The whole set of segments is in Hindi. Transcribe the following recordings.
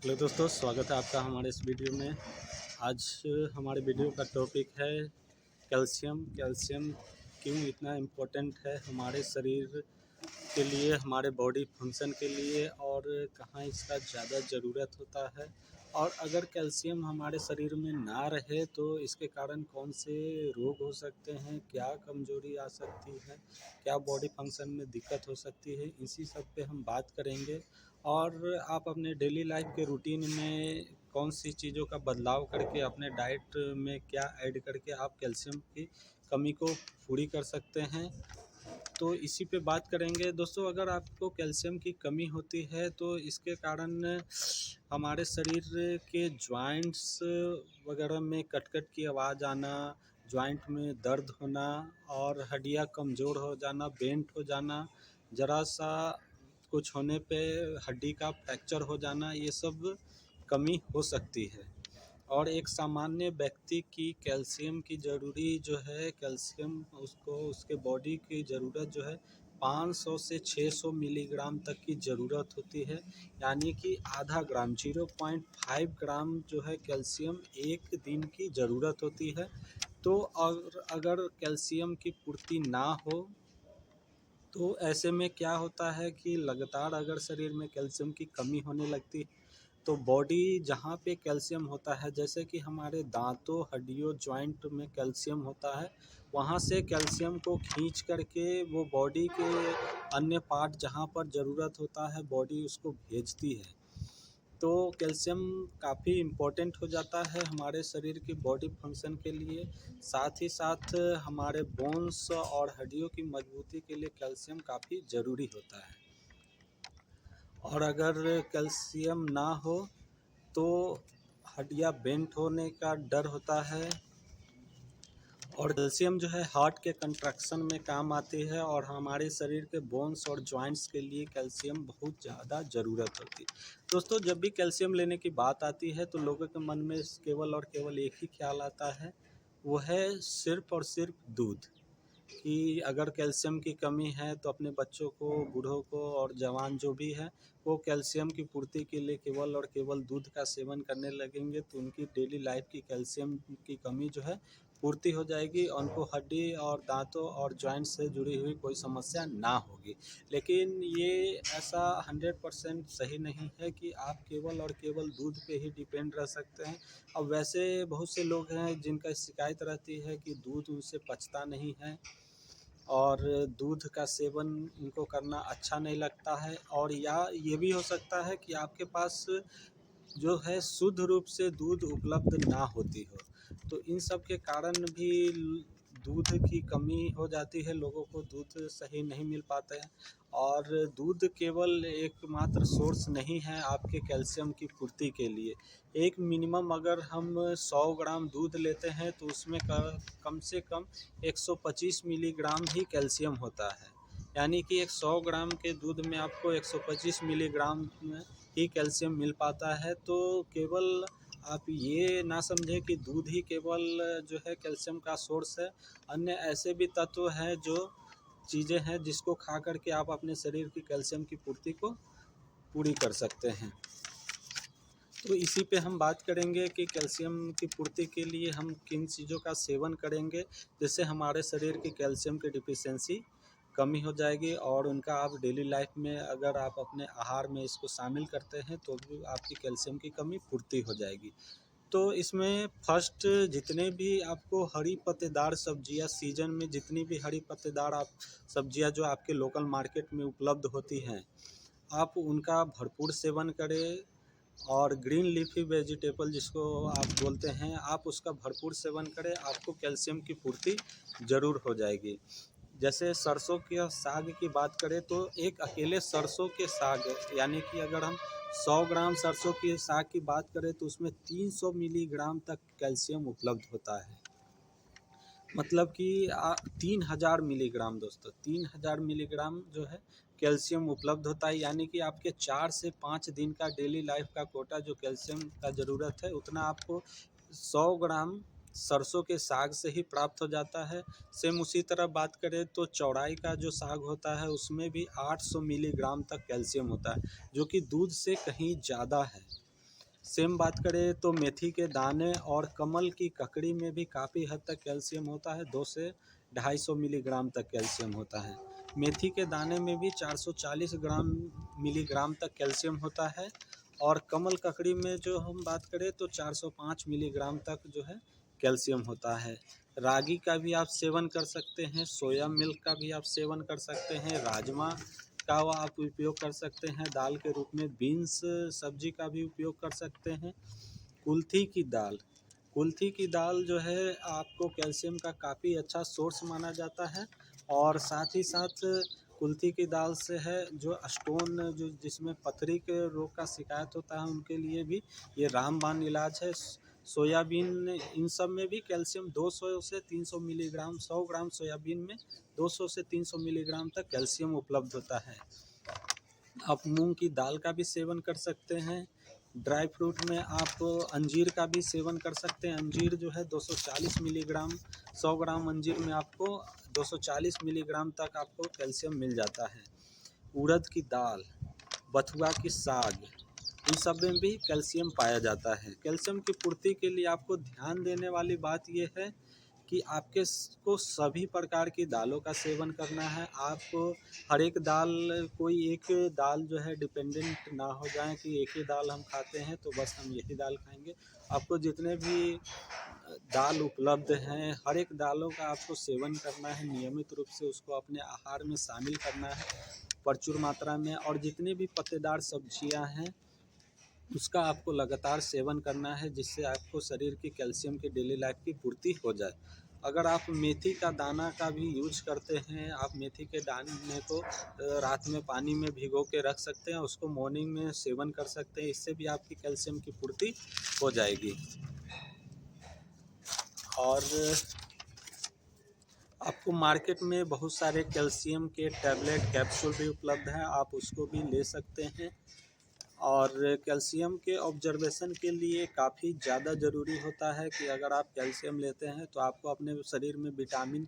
हेलो दोस्तों, स्वागत है आपका हमारे इस वीडियो में। आज हमारे वीडियो का टॉपिक है कैल्शियम। कैल्शियम क्यों इतना इम्पोर्टेंट है हमारे शरीर के लिए, हमारे बॉडी फंक्शन के लिए, और कहाँ इसका ज़्यादा ज़रूरत होता है। और अगर कैल्शियम हमारे शरीर में ना रहे तो इसके कारण कौन से रोग हो सकते हैं, क्या कमजोरी आ सकती है, क्या बॉडी फंक्शन में दिक्कत हो सकती है, इसी सब पे हम बात करेंगे। और आप अपने डेली लाइफ के रूटीन में कौन सी चीज़ों का बदलाव करके अपने डाइट में क्या ऐड करके आप कैल्शियम की कमी को पूरी कर सकते हैं, तो इसी पे बात करेंगे। दोस्तों, अगर आपको कैल्शियम की कमी होती है तो इसके कारण हमारे शरीर के जॉइंट्स वगैरह में कट-कट की आवाज़ आना, जॉइंट में दर्द होना और हड्डियाँ कमज़ोर हो जाना, बेंट हो जाना, ज़रा-सा कुछ होने पे हड्डी का फ्रैक्चर हो जाना, ये सब कमी हो सकती है। और एक सामान्य व्यक्ति की कैल्शियम की ज़रूरी जो है, कैल्शियम उसको उसके बॉडी की ज़रूरत जो है 500 से 600 मिलीग्राम तक की ज़रूरत होती है। यानी कि आधा ग्राम 0.5 ग्राम जो है कैल्शियम एक दिन की ज़रूरत होती है। तो और अगर कैल्शियम की पूर्ति ना हो तो ऐसे में क्या होता है कि लगातार अगर शरीर में कैल्शियम की कमी होने लगती है तो बॉडी जहाँ पे कैल्शियम होता है, जैसे कि हमारे दांतों, हड्डियों, जॉइंट में कैल्शियम होता है, वहाँ से कैल्शियम को खींच करके वो बॉडी के अन्य पार्ट जहाँ पर ज़रूरत होता है बॉडी उसको भेजती है। तो कैल्शियम काफ़ी इम्पोर्टेंट हो जाता है हमारे शरीर की बॉडी फंक्शन के लिए। साथ ही साथ हमारे बोन्स और हड्डियों की मजबूती के लिए कैल्शियम काफ़ी ज़रूरी होता है। और अगर कैल्शियम ना हो तो हड्डियाँ बेंट होने का डर होता है। और कैल्शियम जो है हार्ट के कंट्रैक्शन में काम आती है, और हमारे शरीर के बोन्स और जॉइंट्स के लिए कैल्शियम बहुत ज़्यादा ज़रूरत होती है। दोस्तों, जब भी कैल्शियम लेने की बात आती है तो लोगों के मन में केवल और केवल एक ही ख्याल आता है, वो है सिर्फ़ और सिर्फ दूध। कि अगर कैल्शियम की कमी है तो अपने बच्चों को, बूढ़ों को और जवान जो भी है, वो कैल्शियम की पूर्ति के लिए केवल और केवल दूध का सेवन करने लगेंगे तो उनकी डेली लाइफ की कैल्शियम की कमी जो है पूर्ति हो जाएगी, और उनको हड्डी और दांतों और जॉइंट से जुड़ी हुई कोई समस्या ना होगी। लेकिन ये ऐसा 100% सही नहीं है कि आप केवल और केवल दूध पे ही डिपेंड रह सकते हैं। अब वैसे बहुत से लोग हैं जिनका शिकायत रहती है कि दूध उनसे पचता नहीं है, और दूध का सेवन इनको करना अच्छा नहीं लगता है, और या ये भी हो सकता है कि आपके पास जो है शुद्ध रूप से दूध उपलब्ध ना होती हो। तो इन सब के कारण भी दूध की कमी हो जाती है, लोगों को दूध सही नहीं मिल पाता है। और दूध केवल एकमात्र सोर्स नहीं है आपके कैल्शियम की पूर्ति के लिए। एक मिनिमम अगर हम 100 ग्राम दूध लेते हैं तो उसमें कम से कम 125 मिलीग्राम ही कैल्शियम होता है। यानी कि एक 100 ग्राम के दूध में आपको 125 मिलीग्राम में ही कैल्शियम मिल पाता है। तो केवल आप ये ना समझें कि दूध ही केवल जो है कैल्शियम का सोर्स है। अन्य ऐसे भी तत्व हैं, जो चीज़ें हैं जिसको खा कर के आप अपने शरीर की कैल्शियम की पूर्ति को पूरी कर सकते हैं। तो इसी पे हम बात करेंगे कि कैल्शियम की पूर्ति के लिए हम किन चीज़ों का सेवन करेंगे, जिससे हमारे शरीर की कैल्शियम की डिफिशियंसी कमी हो जाएगी, और उनका आप डेली लाइफ में अगर आप अपने आहार में इसको शामिल करते हैं तो भी आपकी कैल्शियम की कमी पूर्ति हो जाएगी। तो इसमें फर्स्ट, जितने भी आपको हरी पत्तेदार सब्जियां, सीजन में जितनी भी हरी पत्तेदार आप सब्जियां जो आपके लोकल मार्केट में उपलब्ध होती हैं, आप उनका भरपूर सेवन करें। और ग्रीन लीफी वेजिटेबल जिसको आप बोलते हैं, आप उसका भरपूर सेवन करें, आपको कैल्शियम की पूर्ति ज़रूर हो जाएगी। जैसे सरसों के साग की बात करें तो एक अकेले सरसों के साग, यानी कि अगर हम 100 ग्राम सरसों के साग की बात करें तो उसमें 300 मिलीग्राम तक कैल्शियम उपलब्ध होता है। मतलब कि 3000 मिलीग्राम, दोस्तों 3000 मिलीग्राम जो है कैल्शियम उपलब्ध होता है। यानी कि आपके 4 से 5 दिन का डेली लाइफ का कोटा जो कैल्शियम का ज़रूरत है उतना आपको 100 ग्राम सरसों के साग से ही प्राप्त हो जाता है। सेम उसी तरह बात करें तो चौड़ाई का जो साग होता है उसमें भी 800 मिलीग्राम तक कैल्शियम होता है, जो कि दूध से कहीं ज़्यादा है। सेम बात करें तो मेथी के दाने और कमल की ककड़ी में भी काफ़ी हद तक कैल्शियम होता है, 2 से 250 मिलीग्राम तक कैल्शियम होता है। मेथी के दाने में भी 440 मिलीग्राम तक कैल्शियम होता है और कमल ककड़ी में जो हम बात करें तो 405 मिलीग्राम तक जो है कैल्शियम होता है। रागी का भी आप सेवन कर सकते हैं, सोया मिल्क का भी आप सेवन कर सकते हैं, राजमा का आप उपयोग कर सकते हैं दाल के रूप में, बीन्स सब्जी का भी उपयोग कर सकते हैं। कुल्थी की दाल, कुल्थी की दाल जो है आपको कैल्शियम का काफ़ी अच्छा सोर्स माना जाता है और साथ ही साथ कुल्थी की दाल से है जो स्टोन जो जिसमें पथरी के रोग का शिकायत होता है उनके लिए भी ये रामबाण इलाज है। सोयाबीन इन सब में भी कैल्शियम 200 से 300 मिलीग्राम, 100 ग्राम सोयाबीन में 200 से 300 मिलीग्राम तक कैल्शियम उपलब्ध होता है। आप मूंग की दाल का भी सेवन कर सकते हैं। ड्राई फ्रूट में आप अंजीर का भी सेवन कर सकते हैं। अंजीर जो है 240 मिलीग्राम, 100 ग्राम अंजीर में आपको 240 मिलीग्राम तक आपको कैल्शियम मिल जाता है। उड़द की दाल, बथुआ की साग, इन सब में भी कैल्शियम पाया जाता है। कैल्शियम की पूर्ति के लिए आपको ध्यान देने वाली बात यह है कि आपके को सभी प्रकार की दालों का सेवन करना है। आप हर एक दाल, कोई एक दाल जो है डिपेंडेंट ना हो जाए कि एक ही दाल हम खाते हैं तो बस हम यही दाल खाएंगे। आपको जितने भी दाल उपलब्ध हैं हर एक दालों का आपको सेवन करना है, नियमित रूप से उसको अपने आहार में शामिल करना है प्रचुर मात्रा में। और जितनी भी पत्तेदार सब्जियां हैं उसका आपको लगातार सेवन करना है जिससे आपको शरीर की कैल्शियम की डेली लाइफ की पूर्ति हो जाए। अगर आप मेथी का दाना का भी यूज करते हैं, आप मेथी के दाने को रात में पानी में भिगो के रख सकते हैं, उसको मॉर्निंग में सेवन कर सकते हैं, इससे भी आपकी कैल्शियम की पूर्ति हो जाएगी। और आपको मार्केट में बहुत सारे कैल्शियम के टैबलेट कैप्सूल भी उपलब्ध हैं, आप उसको भी ले सकते हैं। और कैल्शियम के ऑब्जर्वेशन के लिए काफ़ी ज़्यादा ज़रूरी होता है कि अगर आप कैल्शियम लेते हैं तो आपको अपने शरीर में विटामिन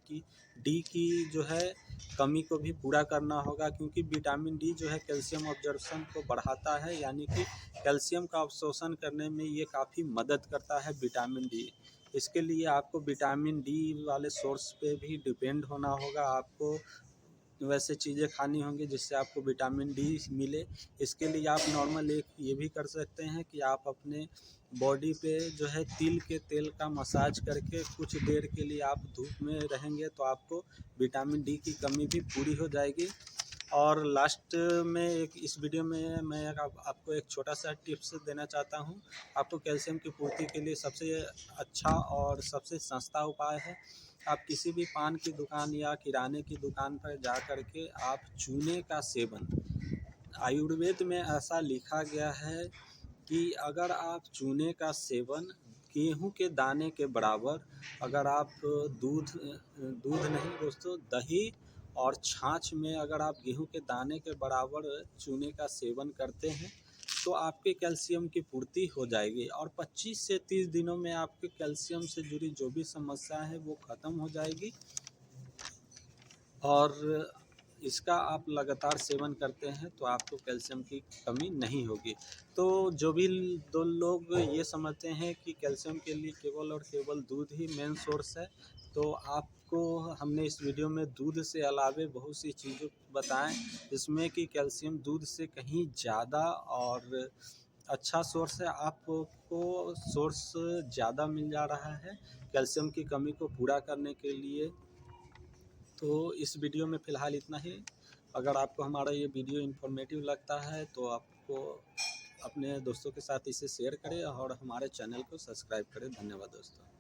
डी की जो है कमी को भी पूरा करना होगा, क्योंकि विटामिन डी जो है कैल्शियम ऑब्जर्वेशन को बढ़ाता है, यानी कि कैल्शियम का अवशोषण करने में ये काफ़ी मदद करता है विटामिन डी। इसके लिए आपको विटामिन डी वाले सोर्स पे भी डिपेंड होना होगा, आपको वैसे चीज़ें खानी होंगी जिससे आपको विटामिन डी मिले। इसके लिए आप नॉर्मल एक ये भी कर सकते हैं कि आप अपने बॉडी पे जो है तिल के तेल का मसाज करके कुछ देर के लिए आप धूप में रहेंगे तो आपको विटामिन डी की कमी भी पूरी हो जाएगी। और लास्ट में एक इस वीडियो में मैं आपको एक छोटा सा टिप्स देना चाहता हूँ। आपको कैल्शियम की पूर्ति के लिए सबसे अच्छा और सबसे सस्ता उपाय है, आप किसी भी पान की दुकान या किराने की दुकान पर जा कर के आप चूने का सेवन, आयुर्वेद में ऐसा लिखा गया है कि अगर आप चूने का सेवन गेहूं के दाने के बराबर, अगर आप दूध नहीं दोस्तों, दही और छाछ में अगर आप गेहूं के दाने के बराबर चूने का सेवन करते हैं तो आपके कैल्शियम की पूर्ति हो जाएगी और 25 से 30 दिनों में आपके कैल्शियम से जुड़ी जो भी समस्या है वो ख़त्म हो जाएगी। और इसका आप लगातार सेवन करते हैं तो आपको कैल्शियम की कमी नहीं होगी। तो जो भी दो लोग ये समझते हैं कि कैल्शियम के लिए केवल और केवल दूध ही मेन सोर्स है, तो आपको हमने इस वीडियो में दूध से अलावे बहुत सी चीज़ों बताएं जिसमें कि कैल्शियम दूध से कहीं ज़्यादा और अच्छा सोर्स है, आपको सोर्स ज़्यादा मिल जा रहा है कैल्शियम की कमी को पूरा करने के लिए। तो इस वीडियो में फ़िलहाल इतना ही। अगर आपको हमारा ये वीडियो इन्फॉर्मेटिव लगता है तो आपको अपने दोस्तों के साथ इसे शेयर करें और हमारे चैनल को सब्सक्राइब करें। धन्यवाद दोस्तों।